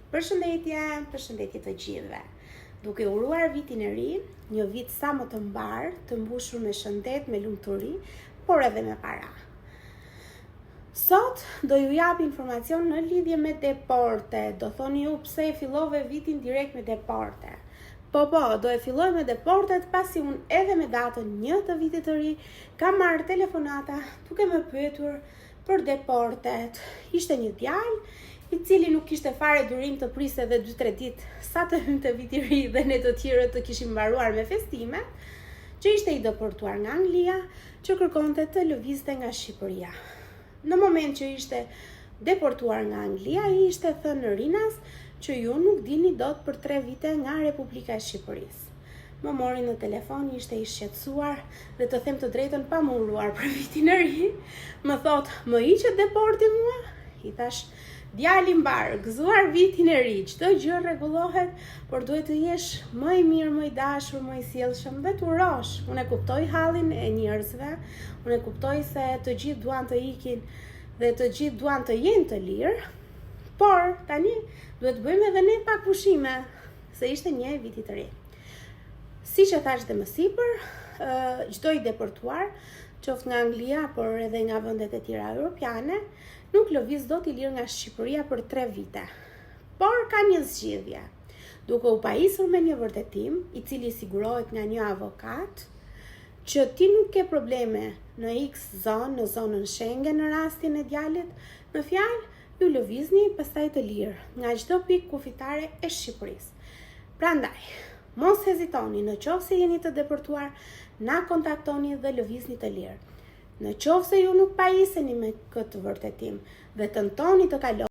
Përshëndetje të gjithëve. Duke uruar vitin e ri, një vit sa më të mbar, të mbushur me shëndet, me lumturi, por edhe me para. Sot do ju jap informacion në lidhje me deporte. Do thoni ju pse e fillove vitin direkt me deporte. Po, do e filloj me deportet pasi unë edhe me datën 1 të vitit të ri kam marrë telefonata duke më pyetur për deportet. Ishte një djalë i cili nuk kishte fare durim të priste edhe 2-3 ditë sa të hynte viti i ri dhe ne të tjerët të kishim mbaruar me festime, që ishte i deportuar nga Anglia, që kërkonte të lëvizte nga Shqipëria. Në moment që ishte deportuar nga Anglia, i ishte thënë rinas që ju nuk dini dot për 3 vite nga Republika e Shqipërisë. Më mori në telefon, ishte i shqetësuar dhe të them të drejtën pa më uruar për vitin e ri. Më thot, më hiqet deporti mua? I thash, djali mbar, gëzuar vitin e ri, çdo gjë rregullohet, por duhet të jesh më i mirë, më i dashur, më i sjellshëm dhe të urosh. Unë e kuptoj hallin e njerëzve, unë e kuptoj se të gjithë duan të ikin dhe të gjithë duan të jenë të lirë, por tani duhet bëjmë edhe ne pak pushime, se ishte një e vitit të ri. Siç e thash dhe më sipër, çdo i deportuar, qoftë nga Anglia, por edhe nga vendet e tjera europiane, nuk lëviz dot i lirë nga Shqipëria për 3 vite. Por ka një zgjidhje. Duke u pajisur me një vërtetim, i cili sigurohet nga një avokat, që ti nuk ke probleme në X zonë, në zonën Schengen në rastin e djalit, në fjalë, ju lëvizni pastaj të lirë nga çdo pikë kufitare e Shqipërisë. Prandaj, mos hezitoni, në qoftë se jeni të deportuar, na kontaktoni dhe lëvizni të lirë. Në qoftë se ju nuk pajiseni me këtë vërtetim dhe tentoni të kaloni